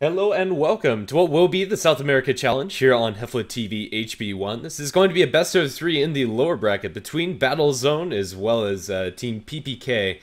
Hello and welcome to what will be the South America Challenge here on HeflaTV HB1. This is going to be a best of three in the lower bracket between Battle Zone as well as Team PPK.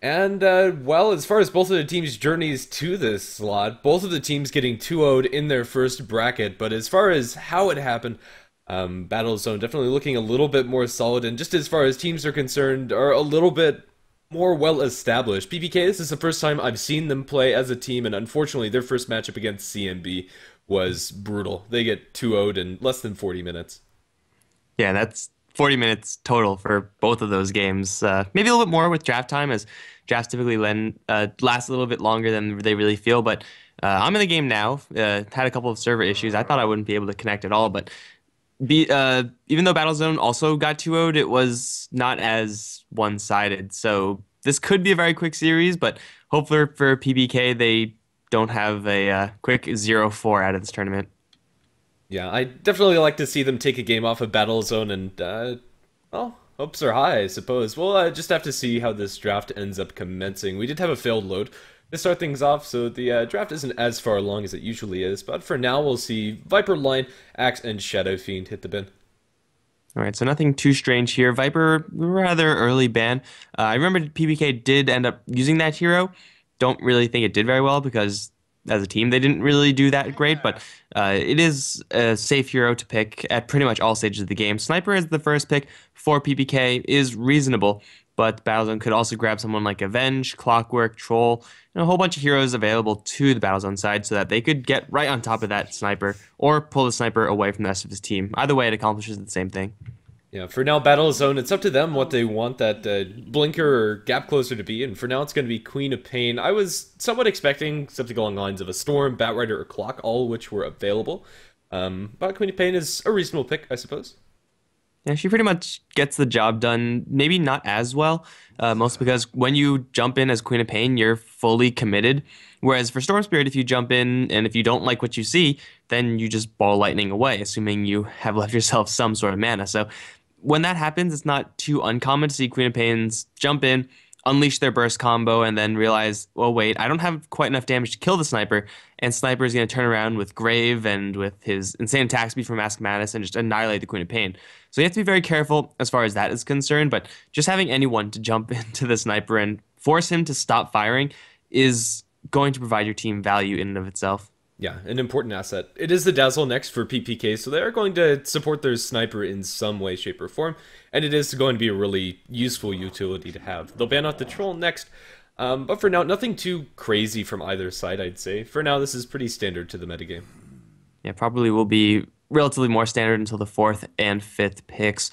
And, well, as far as both of the teams' journeys to this slot, both of the teams getting 2-0'd in their first bracket, but as far as how it happened, Battle Zone definitely looking a little bit more solid, and just as far as teams are concerned, are a little bit more well established. PPK, this is the first time I've seen them play as a team, and unfortunately their first matchup against CMB was brutal. They get 2-0'd in less than 40 minutes. Yeah, that's 40 minutes total for both of those games. Maybe a little bit more with draft time, as drafts typically last a little bit longer than they really feel. But I'm in the game now. Had a couple of server issues. I thought I wouldn't be able to connect at all, but even though Battlezone also got 2-0'd, it was not as one-sided. So this could be a very quick series, but hopefully for PPK, they don't have a quick 0-4 out of this tournament. Yeah, I definitely like to see them take a game off of Battlezone, and, well, hopes are high, I suppose. We'll just have to see how this draft ends up commencing. We did have a failed load to start things off, so the draft isn't as far along as it usually is, but for now we'll see Viper, Line, Axe, and Shadow Fiend hit the bin. All right, so nothing too strange here. Viper, rather early ban. I remember PPK did end up using that hero. Don't really think it did very well because as a team they didn't really do that great, but it is a safe hero to pick at pretty much all stages of the game. Sniper is the first pick for PPK is reasonable, but Battlezone could also grab someone like Avenge, Clockwork, Troll, and a whole bunch of heroes available to the Battlezone side so that they could get right on top of that sniper or pull the sniper away from the rest of his team. Either way, it accomplishes the same thing. Yeah, for now, Battlezone, it's up to them what they want that blinker or gap closer to be, and for now it's going to be Queen of Pain. I was somewhat expecting something along the lines of a Storm, Batrider, or Clock, all of which were available. But Queen of Pain is a reasonable pick, I suppose. Yeah, she pretty much gets the job done, maybe not as well, mostly because when you jump in as Queen of Pain, you're fully committed. Whereas for Storm Spirit, if you jump in and if you don't like what you see, then you just ball lightning away, assuming you have left yourself some sort of mana. So when that happens, it's not too uncommon to see Queen of Pains jump in, unleash their burst combo, and then realize, well, wait, I don't have quite enough damage to kill the sniper, and Sniper is going to turn around with Grave and with his insane attack speed from Mask Madness and just annihilate the Queen of Pain. So you have to be very careful as far as that is concerned, but just having anyone to jump into the sniper and force him to stop firing is going to provide your team value in and of itself. Yeah, an important asset. It is the Dazzle next for PPK, so they are going to support their sniper in some way, shape, or form, and it is going to be a really useful utility to have. They'll ban out the Troll next, but for now, nothing too crazy from either side, I'd say. For now, this is pretty standard to the metagame. Yeah, probably will be relatively more standard until the 4th and 5th picks.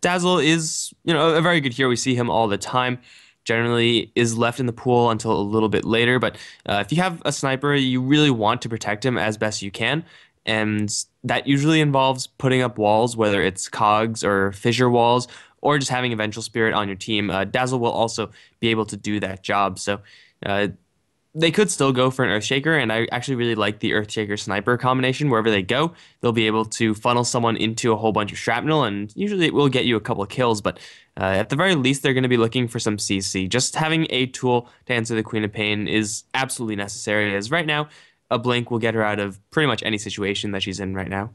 Dazzle is, a very good hero. We see him all the time. Generally is left in the pool until a little bit later, but if you have a sniper, you really want to protect him as best you can, and that usually involves putting up walls, whether it's cogs or fissure walls, or just having a Vengeful Spirit on your team. Dazzle will also be able to do that job, so they could still go for an Earthshaker, and I actually really like the Earthshaker Sniper combination. Wherever they go, they'll be able to funnel someone into a whole bunch of shrapnel, and usually it will get you a couple of kills, but at the very least, they're going to be looking for some CC. Just having a tool to answer the Queen of Pain is absolutely necessary, as right now, a blink will get her out of pretty much any situation that she's in right now.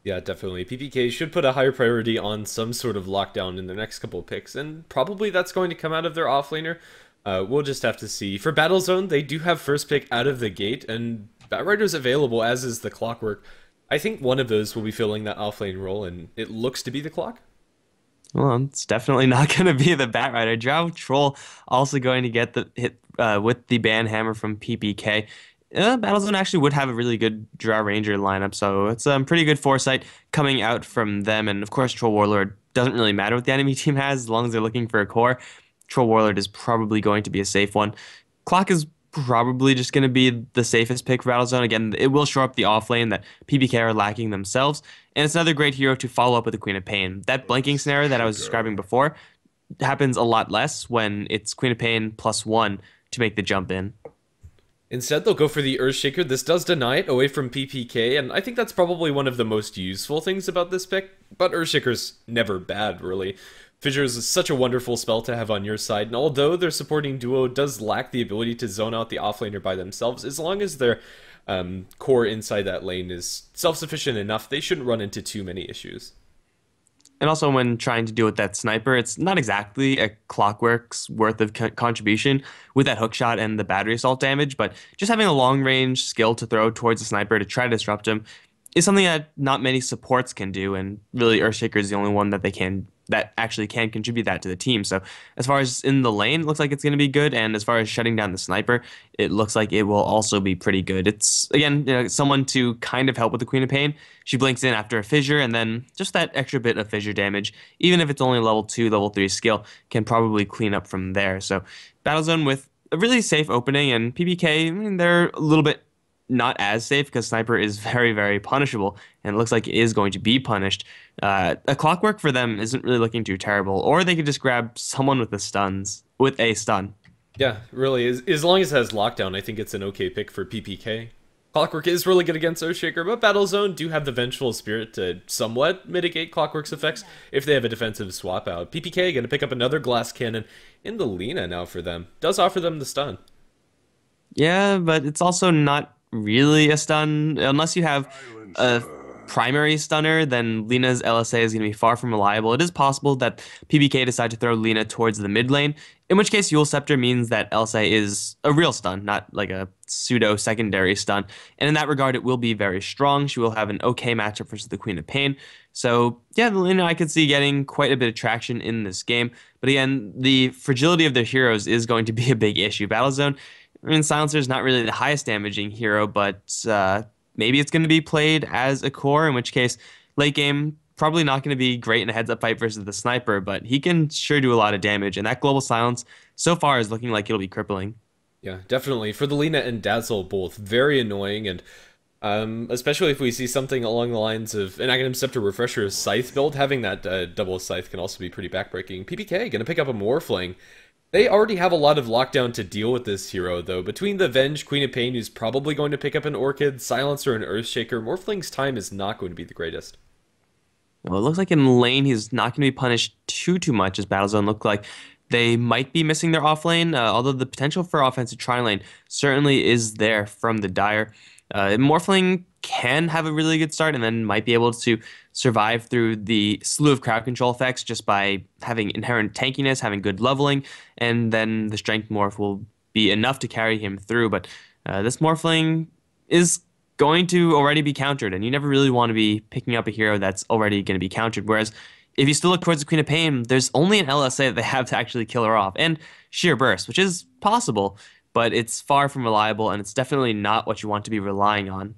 Yeah, definitely. PPK should put a higher priority on some sort of lockdown in their next couple of picks, and probably that's going to come out of their offlaner. We'll just have to see. For Battlezone, they do have first pick out of the gate, and Batrider's available, as is the Clockwork. I think one of those will be filling that offlane role, and it looks to be the Clock. Well, it's definitely not going to be the Batrider. Drow Troll also going to get the hit with the ban hammer from PPK. Battlezone actually would have a really good Drow Ranger lineup, so it's pretty good foresight coming out from them. And of course, Troll Warlord doesn't really matter what the enemy team has as long as they're looking for a core. Troll Warlord is probably going to be a safe one. Clock is probably just going to be the safest pick for Battlezone. Again, it will show up the offlane that PPK are lacking themselves, and it's another great hero to follow up with the Queen of Pain. That blinking scenario that I was describing before happens a lot less when it's Queen of Pain +1 to make the jump in. Instead, they'll go for the Earthshaker. This does deny it away from PPK, and I think that's probably one of the most useful things about this pick, but Earthshaker's never bad, really. Fissure is such a wonderful spell to have on your side, and although their supporting duo does lack the ability to zone out the offlaner by themselves, as long as their core inside that lane is self-sufficient enough, they shouldn't run into too many issues. And also, when trying to deal with that sniper, it's not exactly a clockwork's worth of contribution with that hook shot and the battery assault damage, but just having a long range skill to throw towards the sniper to try to disrupt him is something that not many supports can do, and really Earthshaker is the only one that actually can contribute that to the team. So as far as in the lane, it looks like it's going to be good, and as far as shutting down the sniper, it looks like it will also be pretty good. It's again, someone to kind of help with the Queen of Pain. She blinks in after a fissure, and then just that extra bit of fissure damage, even if it's only level 2, level 3 skill, can probably clean up from there. So Battlezone with a really safe opening, and PPK, I mean, they're a little bit not as safe because Sniper is very, very punishable, and it looks like it is going to be punished. A Clockwork for them isn't really looking too terrible, or they could just grab someone with a stun. Yeah, really, as long as it has lockdown, I think it's an okay pick for PPK. Clockwork is really good against Earthshaker, but Battlezone do have the Vengeful Spirit to somewhat mitigate Clockwork's effects if they have a defensive swap out. PPK going to pick up another Glass Cannon in the Lina now for them. Does offer them the stun. Yeah, but it's also not really a stun. Unless you have a primary stunner, then Lina's LSA is going to be far from reliable. It is possible that PBK decide to throw Lina towards the mid lane, in which case Eul Scepter means that LSA is a real stun, not like a pseudo secondary stun. And in that regard, it will be very strong. She will have an okay matchup versus the Queen of Pain. So yeah, Lina I could see getting quite a bit of traction in this game. But again, the fragility of their heroes is going to be a big issue. Battlezone, I mean, Silencer is not really the highest damaging hero, but maybe it's going to be played as a core, in which case, late game, probably not going to be great in a heads-up fight versus the sniper, but he can sure do a lot of damage, and that Global Silence so far is looking like it'll be crippling. Yeah, definitely. For the Lina and Dazzle, both very annoying, and especially if we see something along the lines of an Aghanim Scepter Refresher Scythe build, having that double Scythe can also be pretty backbreaking. PPK going to pick up a Morphling. They already have a lot of lockdown to deal with this hero, though. Between the Venge, Queen of Pain, who's probably going to pick up an Orchid, Silencer, and Earthshaker, Morphling's time is not going to be the greatest. Well, it looks like in lane he's not going to be punished too much, as Battlezone look like they might be missing their off lane, although the potential for offensive tri-lane certainly is there from the Dire. Morphling can have a really good start and then might be able to survive through the slew of crowd control effects just by having inherent tankiness, having good leveling, and then the strength morph will be enough to carry him through. But this Morphling is going to already be countered, and you never really want to be picking up a hero that's already going to be countered. Whereas if you still look towards the Queen of Pain, there's only an LSA that they have to actually kill her off, and Sheer Burst, which is possible, but it's far from reliable, and it's definitely not what you want to be relying on.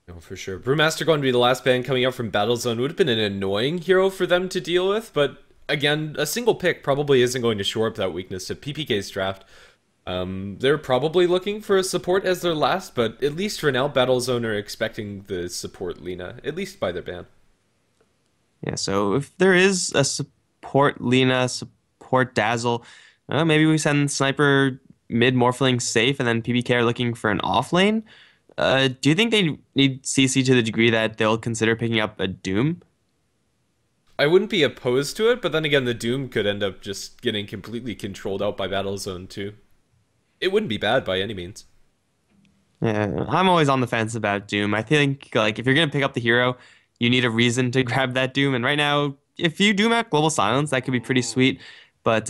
No, for sure. Brewmaster going to be the last ban coming out from Battlezone. Would have been an annoying hero for them to deal with, but again, a single pick probably isn't going to shore up that weakness to PPK's draft. They're probably looking for a support as their last, but at least for now, Battlezone are expecting the support Lina, at least by their ban. Yeah, so if there is a support Lina, support Dazzle, maybe we send Sniper mid Morphling safe, and then PPK are looking for an off lane. Do you think they need CC to the degree that they'll consider picking up a Doom? I wouldn't be opposed to it, but then again, the Doom could end up just getting completely controlled out by Battlezone too. It wouldn't be bad by any means. Yeah, I'm always on the fence about Doom. I think like if you're gonna pick up the hero, you need a reason to grab that Doom. And right now, if you Doom at Global Silence, that could be pretty sweet. But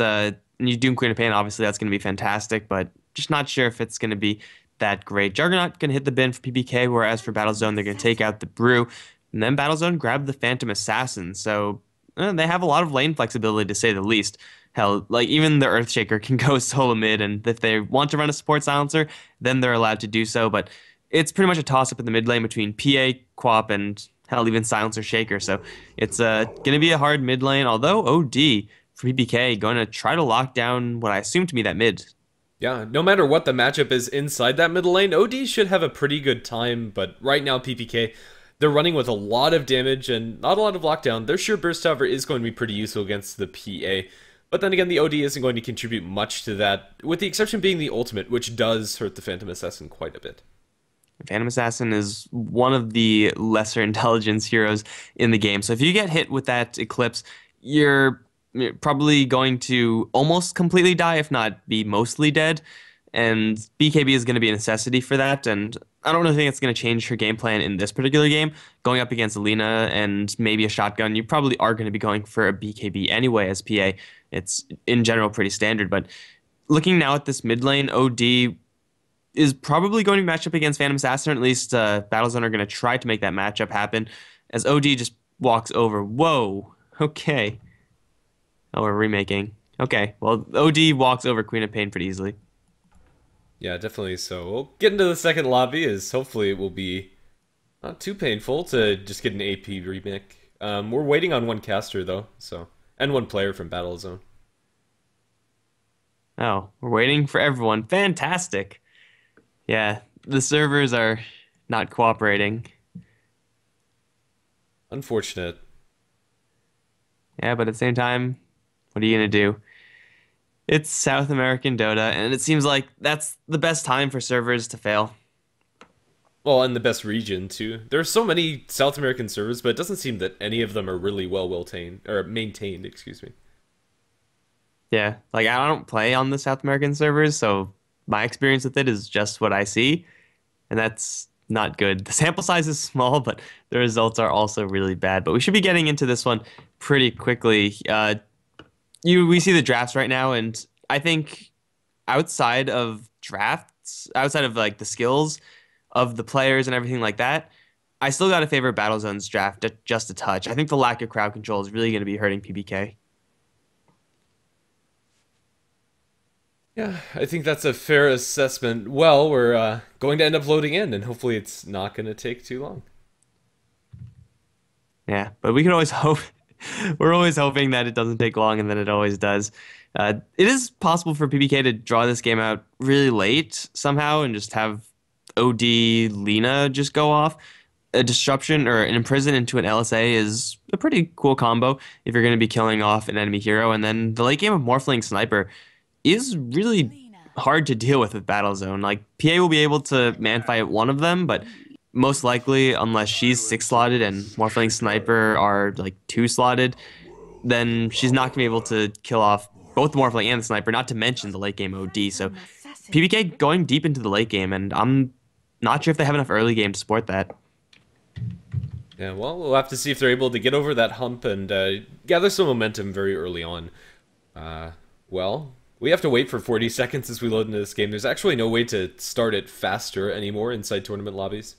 you Doom Queen of Pain, obviously that's gonna be fantastic. But just not sure if it's gonna be that great. Juggernaut gonna hit the bin for PPK, whereas for Battlezone they're gonna take out the Brew, and then Battlezone grab the Phantom Assassin. So they have a lot of lane flexibility to say the least. Hell, like even the Earthshaker can go solo mid, and if they want to run a support silencer, then they're allowed to do so. But it's pretty much a toss-up in the mid lane between PA, Quap, and hell, even Silencer Shaker. So it's gonna be a hard mid lane. Although OD for PPK going to try to lock down what I assume to be that mid. Yeah, no matter what the matchup is inside that middle lane, OD should have a pretty good time. But right now, PPK, they're running with a lot of damage and not a lot of lockdown. Their Sheer Burst, however, is going to be pretty useful against the PA. But then again, the OD isn't going to contribute much to that, with the exception being the ultimate, which does hurt the Phantom Assassin quite a bit. Phantom Assassin is one of the lesser intelligence heroes in the game. So if you get hit with that Eclipse, you're probably going to almost completely die, if not be mostly dead. And BKB is going to be a necessity for that. And I don't really think it's going to change her game plan in this particular game. Going up against Alina and maybe a shotgun, you probably are going to be going for a BKB anyway as PA. It's in general pretty standard. But looking now at this mid lane, OD is probably going to match up against Phantom Assassin, or at least Battlezone are going to try to make that matchup happen as OD just walks over. Whoa. Okay. Oh, we're remaking. Okay. Well, OD walks over Queen of Pain pretty easily. Yeah, definitely. So we'll get into the second lobby, as hopefully it will be not too painful to just get an AP remake. We're waiting on one caster though, so and one player from Battlezone. Oh, we're waiting for everyone. Fantastic. Yeah, the servers are not cooperating. Unfortunate. Yeah, but at the same time, what are you gonna do? It's South American Dota, and it seems like that's the best time for servers to fail. Well, and the best region too. There are so many South American servers, but it doesn't seem that any of them are really well maintained. Excuse me. Yeah, like I don't play on the South American servers, so my experience with it is just what I see, and that's not good. The sample size is small, but the results are also really bad. But we should be getting into this one pretty quickly. We see the drafts right now, and I think outside of drafts, outside of like the skills of the players and everything like that, I still got to favor Battlezone's draft just a touch. I think the lack of crowd control is really going to be hurting PPK. Yeah, I think that's a fair assessment. Well, we're going to end up loading in, and hopefully it's not going to take too long. Yeah, but we can always hope. We're always hoping that it doesn't take long, and then it always does. It is possible for PPK to draw this game out really late somehow and just have OD Lina just go off. A disruption or an imprison into an LSA is a pretty cool combo if you're going to be killing off an enemy hero. And then the late game of Morphling Sniper is really hard to deal with Battlezone. Like, PA will be able to man fight one of them, but most likely, unless she's 6-slotted and Morphling Sniper are like 2-slotted, then she's not going to be able to kill off both the Morphling and the Sniper, not to mention the late game OD. So PPK going deep into the late game, and I'm not sure if they have enough early game to support that. Yeah, well, we'll have to see if they're able to get over that hump and gather some momentum very early on. Well, we have to wait for 40 seconds as we load into this game. There's actually no way to start it faster anymore inside tournament lobbies.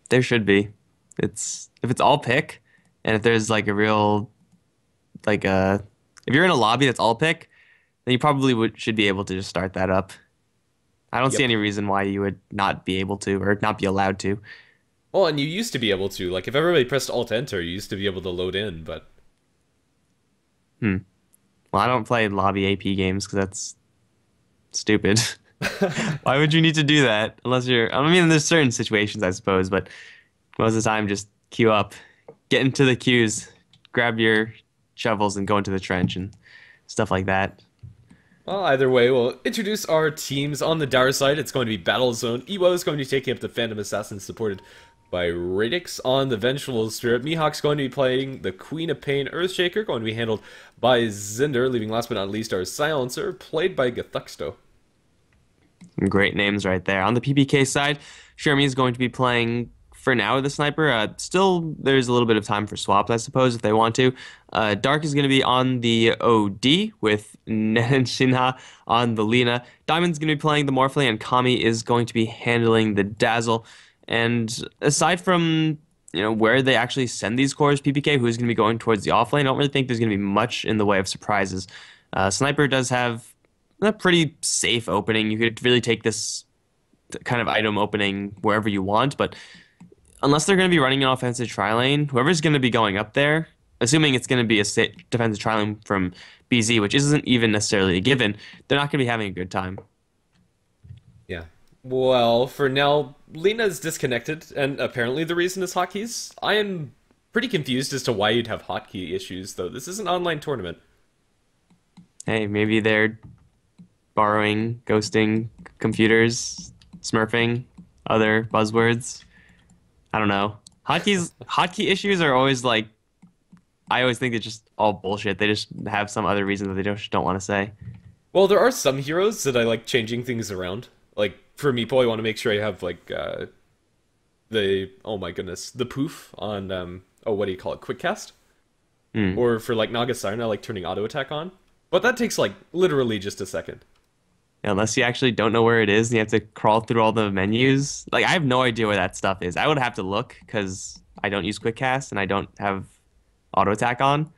There should be. If it's all pick, and if there's like a real, like if you're in a lobby that's all pick, then you probably should be able to just start that up. I don't see any reason why you would not be able to or not be allowed to. Well, and you used to be able to. Like, if everybody pressed Alt-Enter, you used to be able to load in, but... Well, I don't play lobby AP games because that's stupid. Why would you need to do that? Unless you're... I mean, there's certain situations, I suppose, but most of the time, just queue up. Get into the queues. Grab your shovels and go into the trench and stuff like that. Well, either way, we'll introduce our teams. On the Dower side, it's going to be Battlezone. Ewo is going to be taking up the Phantom Assassin, supported by Radix. On the Vengeful Spirit, Mihawk's going to be playing the Queen of Pain Earthshaker, going to be handled by Zinder, leaving last but not least our Silencer, played by Gethuxto. Some great names right there. On the PPK side, Shermie is going to be playing, for now, the Sniper. Still, there's a little bit of time for swaps, I suppose, if they want to. Dark is going to be on the OD with Nen and Shinha on the Lina. Diamond's going to be playing the Morphling, and Kami is going to be handling the Dazzle. And aside from where they actually send these cores, PPK, who's going to be going towards the offlane, I don't really think there's going to be much in the way of surprises. Sniper does have a pretty safe opening. You could really take this kind of item opening wherever you want, but unless they're going to be running an offensive tri-lane, whoever's going to be going up there, assuming it's going to be a defensive tri-lane from BZ, which isn't even necessarily a given, they're not going to be having a good time. Yeah. Well, for now, Lena's disconnected, and apparently the reason is hotkeys. I am pretty confused as to why you'd have hotkey issues, though. This is an online tournament. Hey, maybe they're borrowing, ghosting computers, smurfing, other buzzwords. I don't know. Hotkey issues are always like I always think it's just all bullshit. They just have some other reason that they don't want to say. Well, there are some heroes that I like changing things around. Like for Meepo, I want to make sure I have like the oh my goodness, the poof on oh, what do you call it? Quick cast. Hmm. Or for like Naga Siren, I like turning auto attack on. But that takes like literally just a second. Unless you actually don't know where it is and you have to crawl through all the menus. Like, I have no idea where that stuff is. I would have to look because I don't use quick cast and I don't have auto attack on.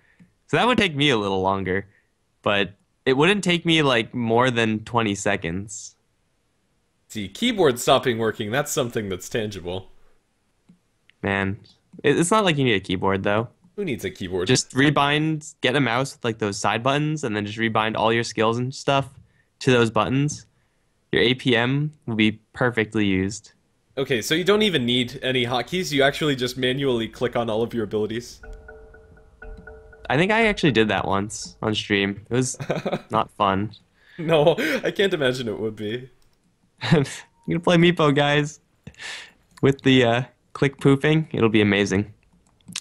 So that would take me a little longer. But it wouldn't take me like more than 20 seconds. See, keyboard stopping working, that's something that's tangible. Man, it's not like you need a keyboard though. Who needs a keyboard? Just rebind, get a mouse with like those side buttons, and then just rebind all your skills and stuff to those buttons. Your APM will be perfectly used. Okay, so you don't even need any hotkeys, you actually just manually click on all of your abilities. I think I actually did that once on stream. It was not fun. No, I can't imagine it would be. I'm gonna play Meepo, guys, with the click poofing. It'll be amazing.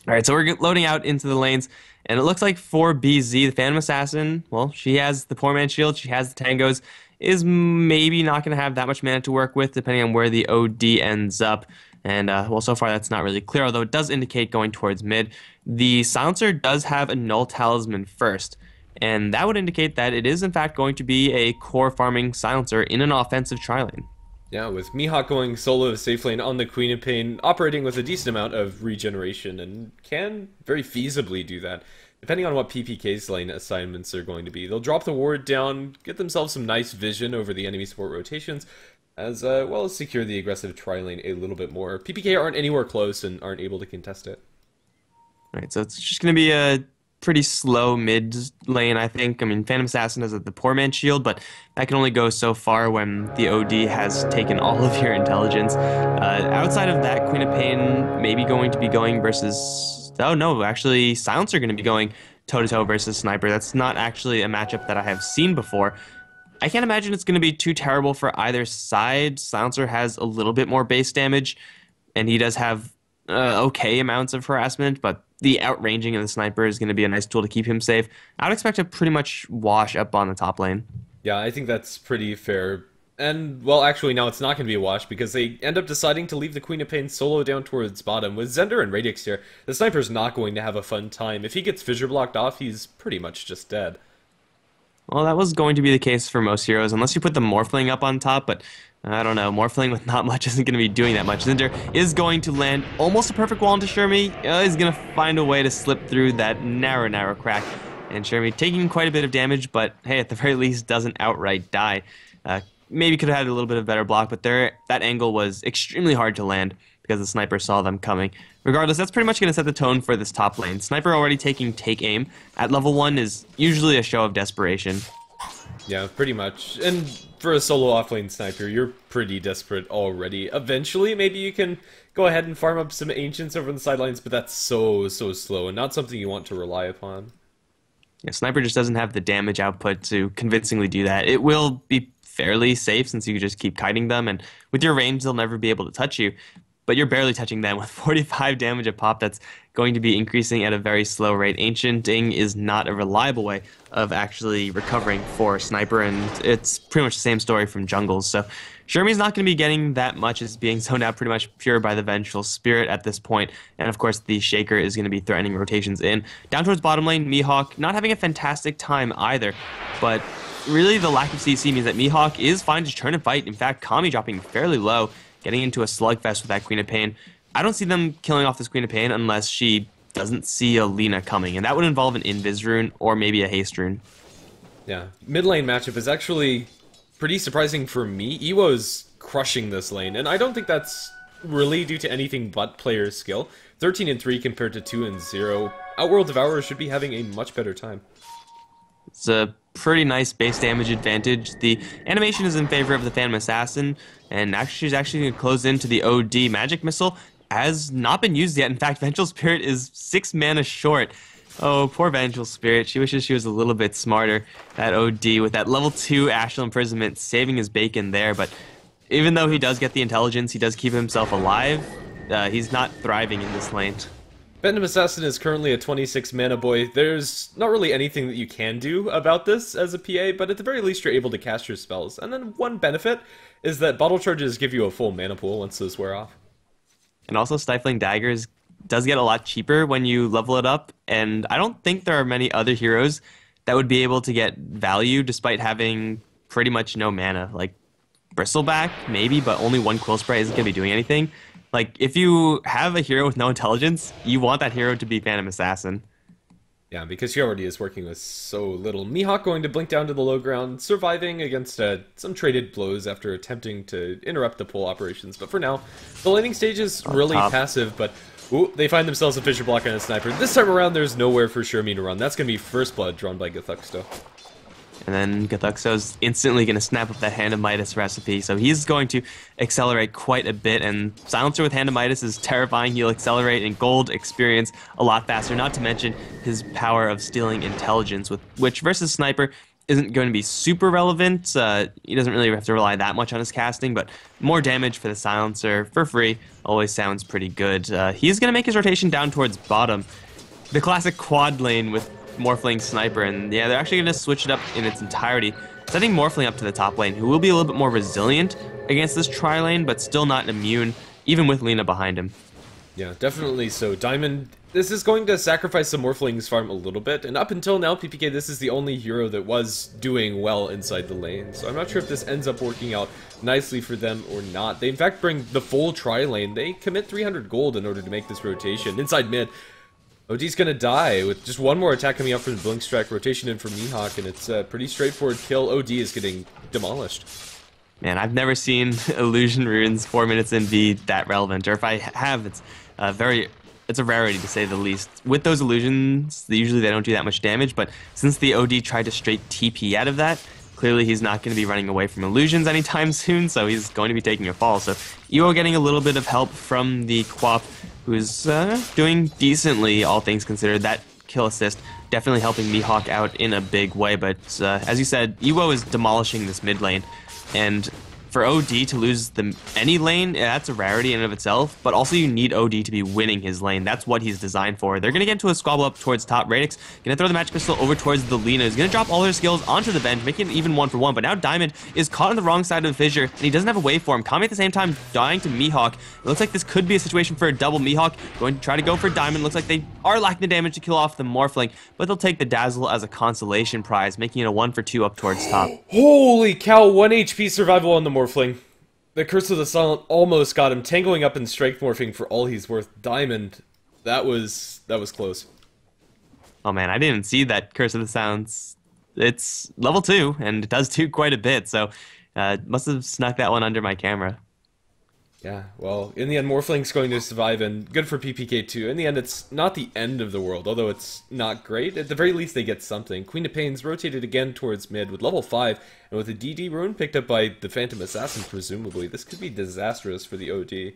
All right, so we're loading out into the lanes, and it looks like for BZ, the Phantom Assassin, well, she has the Poor Man's Shield, she has the Tangos, is maybe not going to have that much mana to work with, depending on where the OD ends up. And, well, so far that's not really clear, although it does indicate going towards mid. The Silencer does have a Null Talisman first, and that would indicate that it is, in fact, going to be a core farming Silencer in an offensive tri-lane. Yeah, with Mihawk going solo safe lane on the Queen of Pain, operating with a decent amount of regeneration, and can very feasibly do that. Depending on what PPK's lane assignments are going to be. They'll drop the ward down, get themselves some nice vision over the enemy support rotations, as well as secure the aggressive tri-lane a little bit more. PPK aren't anywhere close and aren't able to contest it. Alright, so it's just going to be a pretty slow mid lane, I think. I mean, Phantom Assassin has the Poor Man's Shield, but that can only go so far when the OD has taken all of your intelligence. Outside of that, Queen of Pain maybe going to be going versus... Oh, no, actually, Silencer are going to be going toe-to-toe versus Sniper. That's not actually a matchup that I have seen before. I can't imagine it's going to be too terrible for either side. Silencer has a little bit more base damage, and he does have okay amounts of harassment, but the outranging of the Sniper is going to be a nice tool to keep him safe. I would expect to pretty much wash up on the top lane. Yeah, I think that's pretty fair. And, well, actually, now it's not going to be a wash, because they end up deciding to leave the Queen of Pain solo down towards bottom. With Zender and Radix here, the Sniper's not going to have a fun time. If he gets fissure blocked off, he's pretty much just dead. Well, that was going to be the case for most heroes, unless you put the Morphling up on top, but I don't know. Morphling with not much isn't going to be doing that much. Zender is going to land almost a perfect wall into Shermie. He's going to find a way to slip through that narrow crack. And Shermie taking quite a bit of damage, but hey, at the very least, doesn't outright die. Maybe could have had a little bit of better block, but that angle was extremely hard to land because the Sniper saw them coming. Regardless, that's pretty much going to set the tone for this top lane. Sniper already taking take aim at level 1 is usually a show of desperation. Yeah, pretty much. And for a solo offlane Sniper, you're pretty desperate already. Eventually, maybe you can go ahead and farm up some Ancients over on the sidelines, but that's so slow and not something you want to rely upon. Yeah, Sniper just doesn't have the damage output to convincingly do that. It will be fairly safe since you can just keep kiting them, and with your range, they'll never be able to touch you. But you're barely touching them with 45 damage a pop. That's going to be increasing at a very slow rate. Ancienting is not a reliable way of actually recovering for Sniper, and it's pretty much the same story from jungles. So Shermie's not going to be getting that much. It's being zoned out pretty much pure by the Vengeful Spirit at this point. And of course, the Shaker is going to be threatening rotations in. Down towards bottom lane, Mihawk not having a fantastic time either, but really the lack of CC means that Mihawk is fine to turn and fight. In fact, Kami dropping fairly low, getting into a slugfest with that Queen of Pain. I don't see them killing off this Queen of Pain unless she doesn't see a Lina coming, and that would involve an Invis rune or maybe a Haste rune. Yeah, mid lane matchup is actually pretty surprising for me. Ewo's crushing this lane, and I don't think that's really due to anything but player skill. 13-3 compared to 2-0. Outworld Devourer should be having a much better time. It's a pretty nice base damage advantage. The animation is in favor of the Phantom Assassin, and actually she's actually going to close into the OD. Magic Missile has not been used yet. In fact, Vengeful Spirit is 6 mana short. Oh, poor Vengeful Spirit. She wishes she was a little bit smarter. That OD with that level 2 Astral Imprisonment saving his bacon there, but even though he does get the intelligence, he does keep himself alive. He's not thriving in this lane. Phantom Assassin is currently a 26 mana boy. There's not really anything that you can do about this as a PA, but at the very least you're able to cast your spells. And then one benefit is that bottle charges give you a full mana pool once those wear off. And also Stifling Daggers does get a lot cheaper when you level it up, and I don't think there are many other heroes that would be able to get value despite having pretty much no mana. Like Bristleback, maybe, but only one Quill Spray isn't going to be doing anything. Like, if you have a hero with no intelligence, you want that hero to be Phantom Assassin. Yeah, because he already is working with so little. Mihawk going to blink down to the low ground, surviving against some traded blows after attempting to interrupt the pull operations. But for now, the laning stage is really passive, but ooh, they find themselves a Fissure Block and a Sniper. This time around, there's nowhere for Shermie to run. That's going to be First Blood drawn by Gethuxto. And then Gethuxto's instantly going to snap up that Hand of Midas recipe, so he's going to accelerate quite a bit, and Silencer with Hand of Midas is terrifying. He'll accelerate in gold experience a lot faster, not to mention his power of stealing intelligence, which versus Sniper isn't going to be super relevant. He doesn't really have to rely that much on his casting, but more damage for the Silencer for free always sounds pretty good. He's going to make his rotation down towards bottom. The classic quad lane with Morphling Sniper, and yeah, they're actually going to switch it up in its entirety, setting Morphling up to the top lane, who will be a little bit more resilient against this tri-lane, but still not immune, even with Lina behind him. Yeah, definitely so. Diamond, this is going to sacrifice the Morphling's farm a little bit, and up until now, PPK, this is the only hero that was doing well inside the lane, so I'm not sure if this ends up working out nicely for them or not. They in fact bring the full tri-lane. They commit 300 gold in order to make this rotation. Inside mid, OD's gonna die with just one more attack coming up from the Blink Strike, rotation in for Mihawk, and it's a pretty straightforward kill. OD is getting demolished. Man, I've never seen Illusion Runes 4 minutes in be that relevant, or if I have, it's a rarity to say the least. With those illusions, usually they don't do that much damage, but since the OD tried to straight TP out of that, clearly he's not going to be running away from illusions anytime soon, so he's going to be taking a fall. So Iwo getting a little bit of help from the Quap, who's doing decently, all things considered. That kill assist definitely helping Mihawk out in a big way, but as you said, Iwo is demolishing this mid lane, and for OD to lose any lane, that's a rarity in and of itself, but also you need OD to be winning his lane. That's what he's designed for. They're going to get into a squabble up towards top. Radix going to throw the Magic Missile over towards the Lina. He's going to drop all her skills onto the bench, making it even 1-for-1, but now Diamond is caught on the wrong side of the fissure, and he doesn't have a wave for him. Kami at the same time dying to Mihawk. It looks like this could be a situation for a double. Mihawk going to try to go for Diamond. Looks like they are lacking the damage to kill off the Morphling, but they'll take the Dazzle as a consolation prize, making it a 1-for-2 up towards top. Holy cow, 1 HP survival on the Morphling. The Curse of the Silent almost got him, tangling up and strength morphing for all he's worth. Diamond, that was close. Oh man, I didn't see that Curse of the Silence. It's level 2, and it does do quite a bit, so must have snuck that one under my camera. Yeah, well, in the end, Morphling's going to survive, and good for PPK too. In the end, it's not the end of the world, although it's not great. At the very least, they get something. Queen of Pains rotated again towards mid with level 5, and with a DD rune picked up by the Phantom Assassin, presumably. This could be disastrous for the OD. Yeah,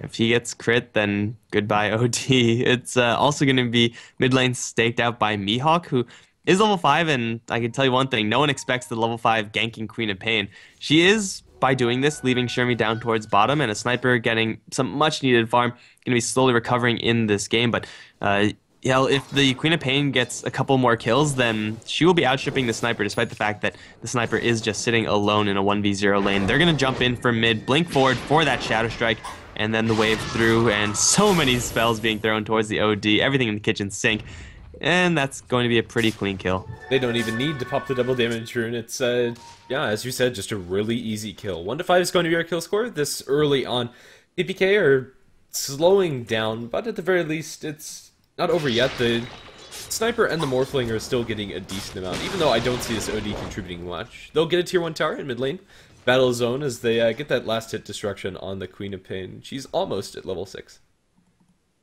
if he gets crit, then goodbye OD. It's also going to be mid lane staked out by Mihawk, who is level 5, and I can tell you one thing, no one expects the level 5 ganking Queen of Pain. She is, by doing this, leaving Shermie down towards bottom, and a Sniper getting some much-needed farm, going to be slowly recovering in this game, but yeah, if the Queen of Pain gets a couple more kills, then she will be outstripping the Sniper, despite the fact that the Sniper is just sitting alone in a 1v0 lane. They're going to jump in for mid, blink forward for that Shadow Strike, and then the wave through, and so many spells being thrown towards the OD, everything in the kitchen sink. And that's going to be a pretty clean kill. They don't even need to pop the double damage rune. It's, yeah, as you said, just a really easy kill. 1 to 5 is going to be our kill score this early on. PPK are slowing down, but at the very least, it's not over yet. The Sniper and the Morphling are still getting a decent amount, even though I don't see this OD contributing much. They'll get a tier 1 tower in mid lane. Battle zone as they get that last hit destruction on the Queen of Pain. She's almost at level 6.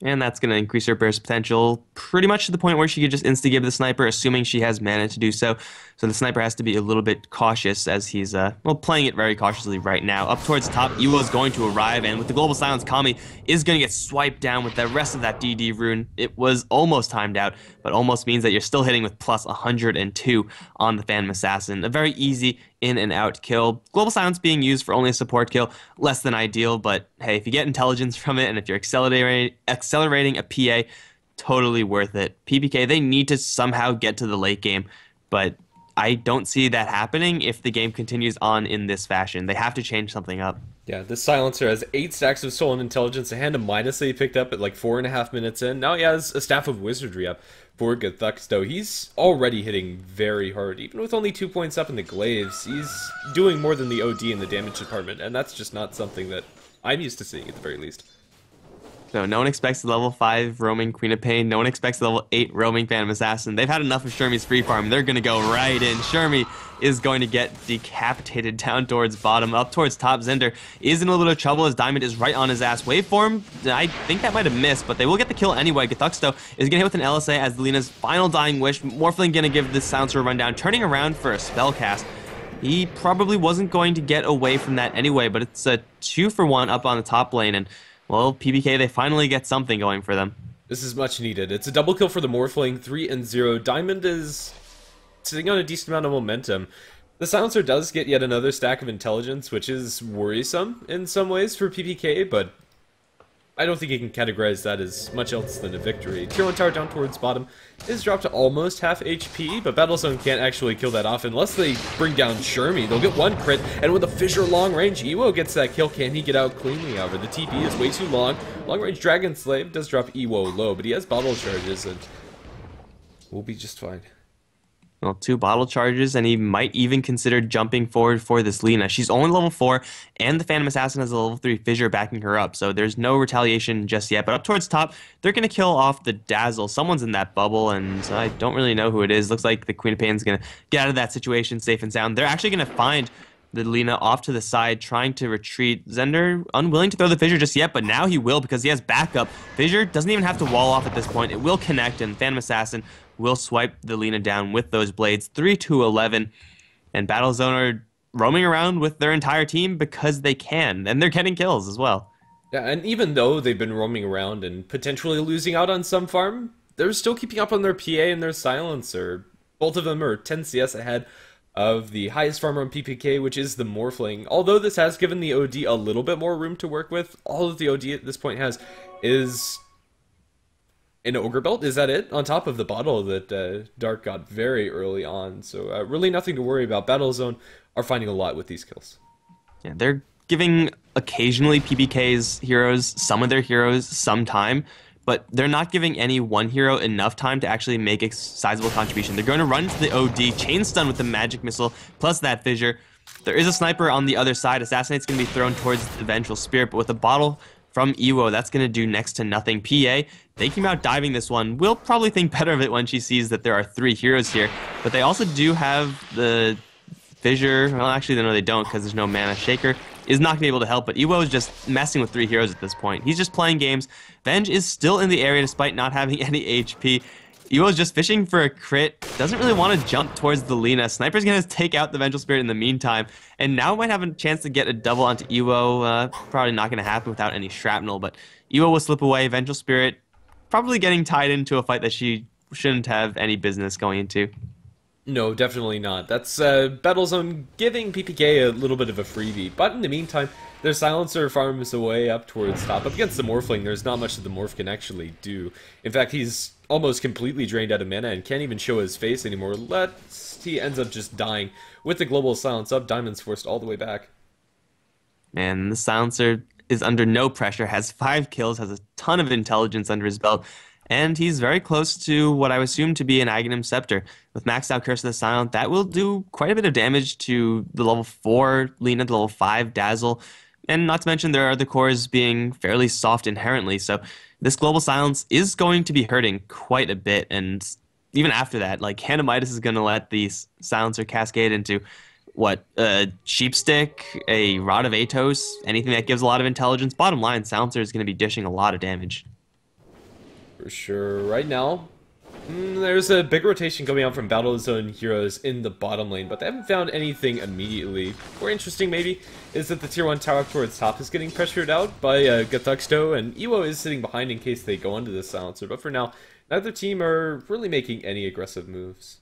And that's going to increase her burst potential pretty much to the point where she could just insta-give the Sniper, assuming she has mana to do so. So the sniper has to be a little bit cautious as he's, well, playing it very cautiously right now. Up towards the top, Ewo is going to arrive, and with the Global Silence, Kami is going to get swiped down with the rest of that DD rune. It was almost timed out, but almost means that you're still hitting with plus 102 on the Phantom Assassin. A very easy in and out kill. Global Silence being used for only a support kill, less than ideal, but hey, if you get intelligence from it and if you're accelerating a PA, totally worth it. PPK, they need to somehow get to the late game, but I don't see that happening if the game continues on in this fashion. They have to change something up. Yeah, this silencer has 8 stacks of stolen intelligence, a hand of minus that he picked up at like 4.5 minutes in. Now he has a staff of wizardry up for Gethuxto. He's already hitting very hard. Even with only 2 points up in the glaives, he's doing more than the OD in the damage department, and that's just not something that I'm used to seeing at the very least. So no one expects the level 5 roaming Queen of Pain. No one expects the level 8 roaming Phantom Assassin. They've had enough of Shermie's free farm. They're going to go right in. Shermie is going to get decapitated down towards bottom. Up towards top, Zender is in a little bit of trouble as Diamond is right on his ass. Waveform, I think that might have missed, but they will get the kill anyway. Gethuxto is going to hit with an LSA as Lena's final dying wish. Morphling going to give this silencer a rundown, turning around for a spell cast. He probably wasn't going to get away from that anyway, but it's a 2-for-1 up on the top lane, and well, PPK, they finally get something going for them. This is much needed. It's a double kill for the Morphling, 3-0. Diamond is sitting on a decent amount of momentum. The Silencer does get yet another stack of intelligence, which is worrisome in some ways for PPK, but I don't think you can categorize that as much else than a victory. Tier 1 tower down towards bottom is dropped to almost half HP, but Battlezone can't actually kill that off unless they bring down Shermie. They'll get one crit, and with a Fissure long range, Ewo gets that kill. Can he get out cleanly? However, the TP is way too long. Long range Dragon Slave does drop Ewo low, but he has bottle charges, and we'll be just fine. Well, 2 bottle charges, and he might even consider jumping forward for this Lina. She's only level 4, and the Phantom Assassin has a level 3 Fissure backing her up, so there's no retaliation just yet. But up towards top, they're going to kill off the Dazzle. Someone's in that bubble, and I don't really know who it is. Looks like the Queen of Pain's going to get out of that situation safe and sound. They're actually going to find the Lina off to the side, trying to retreat. Zender unwilling to throw the Fissure just yet, but now he will because he has backup. Fissure doesn't even have to wall off at this point. It will connect, and Phantom Assassin will swipe the Lina down with those blades. 3-11, and Battlezone are roaming around with their entire team because they can, and they're getting kills as well. Yeah, and even though they've been roaming around and potentially losing out on some farm, they're still keeping up on their PA and their Silencer. Both of them are 10 CS ahead of the highest farmer on PPK, which is the Morphling. Although this has given the OD a little bit more room to work with, all that the OD at this point has is an Ogre Belt. Is that it? On top of the bottle that Dark got very early on. So really nothing to worry about. Battlezone are finding a lot with these kills. Yeah, they're giving occasionally PPK's heroes, some of their heroes, some time, but they're not giving any one hero enough time to actually make a sizable contribution. They're going to run to the OD, chain stun with the magic missile, plus that Fissure. There is a sniper on the other side. Assassinate's going to be thrown towards the Vengeful Spirit, but with a bottle from Ewo, that's going to do next to nothing. PA, they came out diving this one. Will probably think better of it when she sees that there are 3 heroes here, but they also do have the Fissure. Well, actually, no, they don't because there's no mana. Shaker is not going to be able to help, but Ewo is just messing with 3 heroes at this point. He's just playing games. Venge is still in the area despite not having any HP. Ewo is just fishing for a crit. Doesn't really want to jump towards the Lina. Sniper's going to take out the Vengeful Spirit in the meantime, and now might have a chance to get a double onto Ewo. Probably not going to happen without any shrapnel, but Ewo will slip away. Vengeful Spirit probably getting tied into a fight that she shouldn't have any business going into. No, definitely not. That's Battlezone giving PPK a little bit of a freebie. But in the meantime, their Silencer farms away up towards top. Up against the Morphling, there's not much that the Morph can actually do. In fact, he's almost completely drained out of mana and can't even show his face anymore. He ends up just dying. With the Global Silence up, Diamond's forced all the way back. Man, the Silencer is under no pressure, has 5 kills, has a ton of intelligence under his belt, and he's very close to what I would assume to be an Aghanim Scepter. With maxed out Curse of the Silent, that will do quite a bit of damage to the level 4 Lina, the level 5 Dazzle, and not to mention there are the cores being fairly soft inherently, so this Global Silence is going to be hurting quite a bit, and even after that, like, Hanamitis is going to let the Silencer cascade into, what, a Sheepstick, a Rod of Atos, anything that gives a lot of intelligence. Bottom line, Silencer is going to be dishing a lot of damage. For sure. Right now, There's a big rotation coming out from Battle Zone heroes in the bottom lane, but they haven't found anything immediately. More interesting, maybe, is that the Tier 1 tower up towards top is getting pressured out by Gathuxto, and Ewo is sitting behind in case they go into the silencer, but for now, neither team are really making any aggressive moves.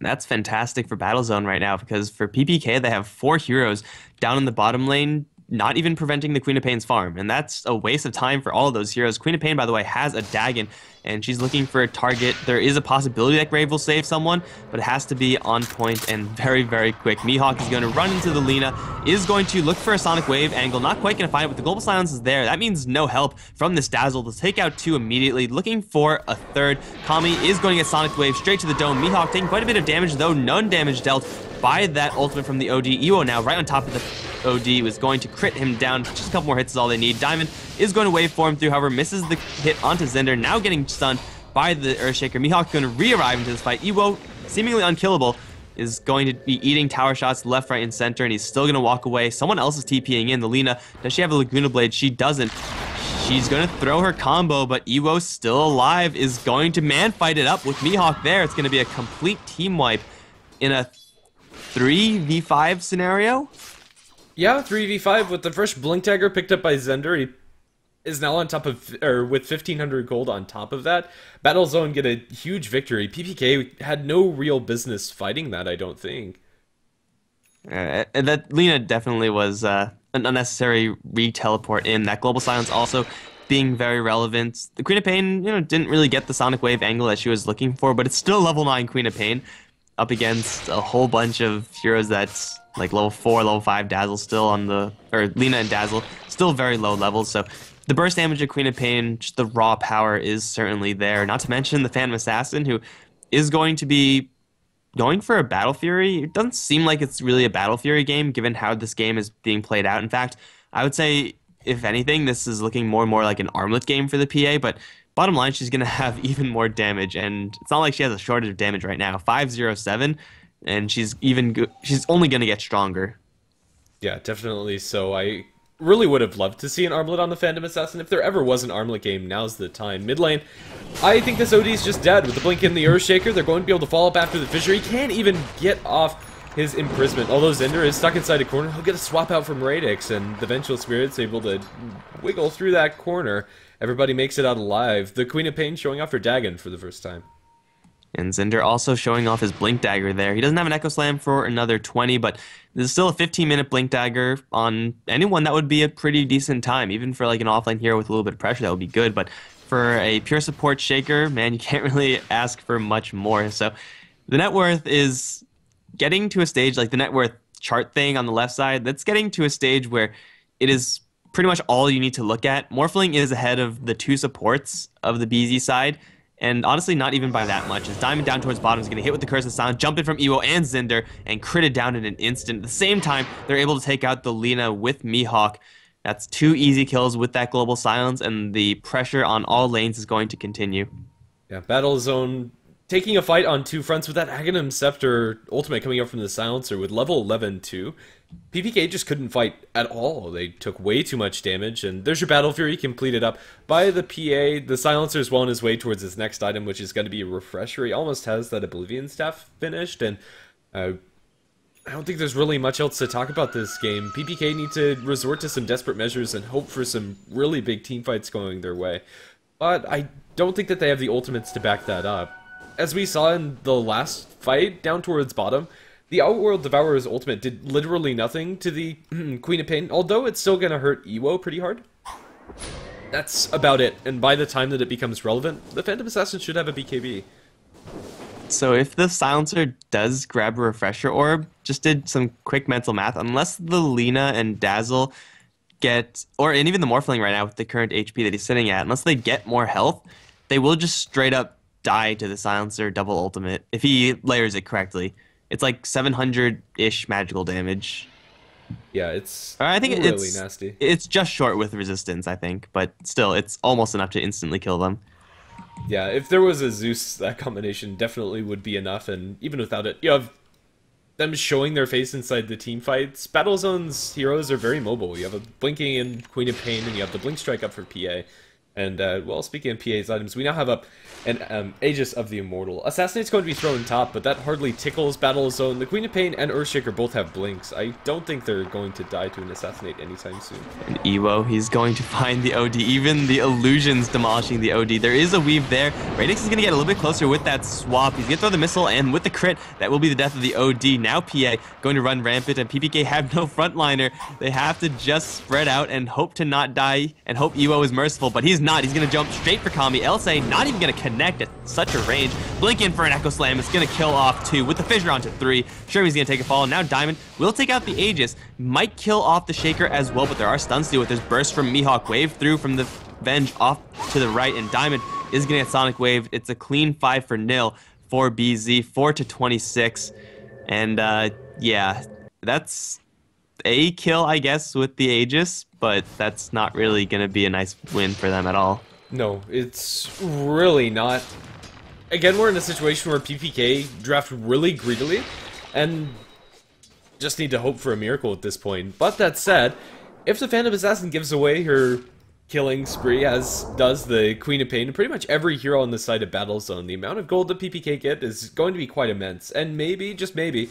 That's fantastic for Battlezone right now because for PPK, they have 4 heroes down in the bottom lane, not even preventing the Queen of Pain's farm. And that's a waste of time for all of those heroes. Queen of Pain, by the way, has a Dagon, and she's looking for a target. There is a possibility that Grave will save someone, but it has to be on point and very, very quick. Mihawk is going to run into the Lina, is going to look for a Sonic Wave angle. Not quite going to find it, but the Global Silence is there. That means no help from this Dazzle to take out 2 immediately. Looking for a third. Kami is going to get Sonic Wave straight to the dome. Mihawk taking quite a bit of damage, though none damage dealt by that ultimate from the OD. Ewo now right on top of the OD was going to crit him down. Just a couple more hits is all they need. Diamond is going to waveform through, however, misses the hit onto Zender, now getting stunned by the Earthshaker. Mihawk going to re-arrive into this fight. Ewo, seemingly unkillable, is going to be eating tower shots left, right, and center, and he's still going to walk away. Someone else is TPing in. The Lina, does she have a Laguna Blade? She doesn't. She's going to throw her combo, but Ewo, still alive, is going to man-fight it up with Mihawk there. It's going to be a complete team wipe in a 3v5 scenario? Yeah, 3v5 with the first Blink Dagger picked up by Zender. He is now on top of, or with 1500 gold on top of that. Battlezone get a huge victory. PPK had no real business fighting that, I don't think. That Lina definitely was an unnecessary re-teleport in. That Global Silence also being very relevant. The Queen of Pain, didn't really get the Sonic Wave angle that she was looking for, but it's still level 9 Queen of Pain up against a whole bunch of heroes that's like level 4, level 5 Dazzle still on the, or Lina and Dazzle, still very low levels. So the burst damage of Queen of Pain, just the raw power is certainly there. Not to mention the Phantom Assassin, who is going to be going for a Battle Fury. It doesn't seem like it's really a Battle Fury game, given how this game is being played out. In fact, I would say, if anything, this is looking more and more like an armlet game for the PA, but bottom line, she's going to have even more damage, and it's not like she has a shortage of damage right now. 507, and she's only going to get stronger. Yeah, definitely. So I really would have loved to see an armlet on the Phantom Assassin. If there ever was an armlet game, now's the time. Mid lane, I think this OD is just dead. With the Blink and the Earthshaker, they're going to be able to follow up after the Fissure. He can't even get off his imprisonment. Although Zender is stuck inside a corner, he'll get a swap out from Radix, and the Vengeful Spirit's able to wiggle through that corner. Everybody makes it out alive. The Queen of Pain showing off her Dagon for the first time. And Zender also showing off his Blink Dagger there. He doesn't have an Echo Slam for another 20, but this is still a 15-minute Blink Dagger on anyone. That would be a pretty decent time. Even for like an offlane hero with a little bit of pressure, that would be good. But for a pure support Shaker, man, you can't really ask for much more. So the net worth is getting to a stage, like the net worth chart thing on the left side, that's getting to a stage where it is pretty much all you need to look at. Morphling is ahead of the 2 supports of the BZ side, and honestly not even by that much. As Diamond down towards bottom is going to hit with the Curse of Sound, jump in from Ewo and Zender, and critted down in an instant. At the same time, they're able to take out the Lina with Mihawk. That's 2 easy kills with that Global Silence, and the pressure on all lanes is going to continue. Yeah, Battlezone taking a fight on 2 fronts with that Aghanim Scepter ultimate coming up from the Silencer with level 11 too. PPK just couldn't fight at all. They took way too much damage, and there's your Battle Fury completed up by the PA. The Silencer is well on his way towards his next item, which is going to be a Refresher. He almost has that Oblivion Staff finished, and I don't think there's really much else to talk about this game. PPK need to resort to some desperate measures and hope for some really big team fights going their way. But I don't think that they have the ultimates to back that up. As we saw in the last fight down towards bottom, the Outworld Devourer's ultimate did literally nothing to the Queen of Pain, although it's still going to hurt Ewo pretty hard. That's about it, and by the time that it becomes relevant, the Phantom Assassin should have a BKB. So if the Silencer does grab a Refresher Orb, just did some quick mental math, unless the Lina and Dazzle get, and even the Morphling right now with the current HP that he's sitting at, unless they get more health, they will just straight up die to the Silencer double ultimate if he layers it correctly. It's like 700-ish magical damage. Yeah, it's I think really nasty. It's just short with resistance, I think, but still, it's almost enough to instantly kill them. Yeah, if there was a Zeus, that combination definitely would be enough, and even without it, you have them showing their face inside the team fights. Battlezone's heroes are very mobile. You have a Blinking and Queen of Pain, and you have the Blink Strike up for PA. And, well, speaking of PA's items, we now have an Aegis of the Immortal. Assassinate's going to be thrown top, but that hardly tickles Battle Zone. The Queen of Pain and Earthshaker both have blinks. I don't think they're going to die to an Assassinate anytime soon. And Ewo, he's going to find the OD. Even the illusions demolishing the OD. There is a weave there. Radix is going to get a little bit closer with that swap. He's going to throw the missile, and with the crit, that will be the death of the OD. Now PA going to run rampant, and PPK have no frontliner. They have to just spread out and hope to not die, and hope Ewo is merciful, but he's not. He's going to jump straight for Kami. LSA not even going to connect at such a range. Blink in for an Echo Slam. It's going to kill off 2 with the Fissure onto 3. Sure, he's going to take a fall. And now Diamond will take out the Aegis. Might kill off the Shaker as well, but there are stuns to deal with. There's burst from Mihawk. Wave through from the Venge off to the right, and Diamond is going to get Sonic Wave. It's a clean 5-0 for BZ, 4-26. And yeah, that's a kill, I guess, with the Aegis, but that's not really going to be a nice win for them at all. No, it's really not. Again, we're in a situation where PPK draft really greedily, and just need to hope for a miracle at this point. But that said, if the Phantom Assassin gives away her killing spree, as does the Queen of Pain, and pretty much every hero on the side of Battle Zone, the amount of gold that PPK get is going to be quite immense. And maybe, just maybe,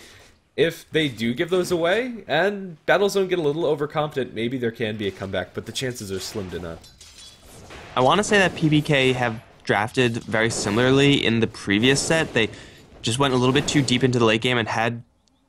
if they do give those away, and Battle Zone get a little overconfident, maybe there can be a comeback, but the chances are slim to none. I want to say that PPK have drafted very similarly in the previous set. They just went a little bit too deep into the late game and had,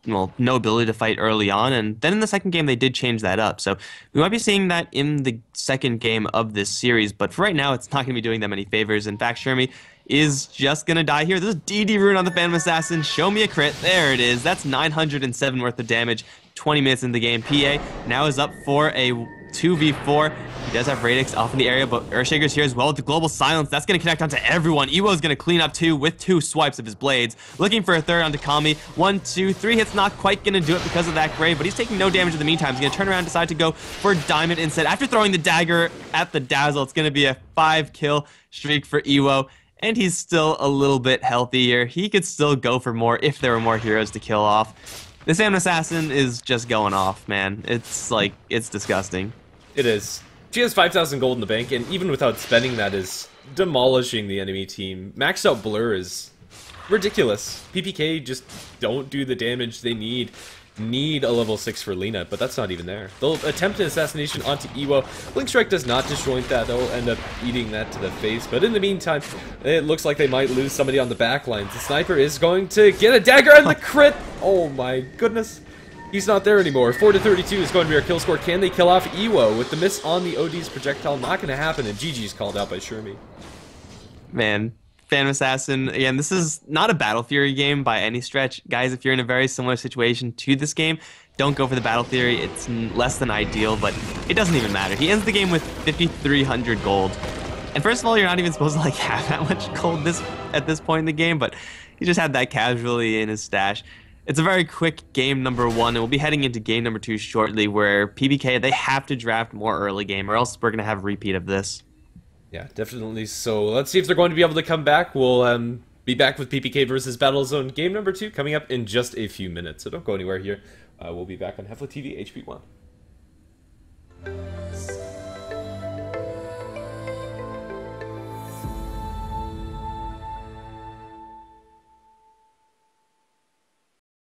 well, no ability to fight early on, and then in the second game they did change that up. So we might be seeing that in the second game of this series, but for right now it's not going to be doing them any favors. In fact, Shermie is just going to die here. This is DD Rune on the Phantom Assassin. Show me a crit. There it is. That's 907 worth of damage. 20 minutes in the game. PA now is up for a 2v4. He does have Radix off in the area, but Earthshaker's here as well with the Global Silence. That's going to connect onto everyone. Ewo's going to clean up 2 with 2 swipes of his blades. Looking for a third onto Kami. 1, 2, 3 hits, not quite going to do it because of that Grave, but he's taking no damage in the meantime. He's going to turn around and decide to go for Diamond instead. After throwing the dagger at the Dazzle, it's going to be a 5-kill streak for Ewo. And he's still a little bit healthier. He could still go for more if there were more heroes to kill off. This Phantom Assassin is just going off, man. It's like, it's disgusting. It is. She has 5,000 gold in the bank, and even without spending that is demolishing the enemy team. Maxed out Blur is ridiculous. PPK just don't do the damage they need. Need a level 6 for Lina, but that's not even there. They'll attempt an assassination onto Ewo. Blink Strike does not disjoint that. They'll end up eating that to the face, but in the meantime, it looks like they might lose somebody on the back lines. The sniper is going to get a dagger and the crit! Oh my goodness. He's not there anymore. 4-32 is going to be our kill score. Can they kill off Ewo? With the miss on the OD's projectile, not going to happen, and GG's called out by Shermie. Man, Phantom Assassin, again, this is not a Battle Fury game by any stretch. Guys, if you're in a very similar situation to this game, don't go for the Battle Fury. It's less than ideal, but it doesn't even matter. He ends the game with 5,300 gold. And first of all, you're not even supposed to like have that much gold at this point in the game, but he just had that casually in his stash. It's a very quick game number 1, and we'll be heading into game number 2 shortly, where PPK, they have to draft more early game, or else we're going to have a repeat of this. Yeah, definitely. So let's see if they're going to be able to come back. We'll be back with PPK versus Battle Zone game number 2 coming up in just a few minutes. So don't go anywhere here. We'll be back on HeflaTV HP1.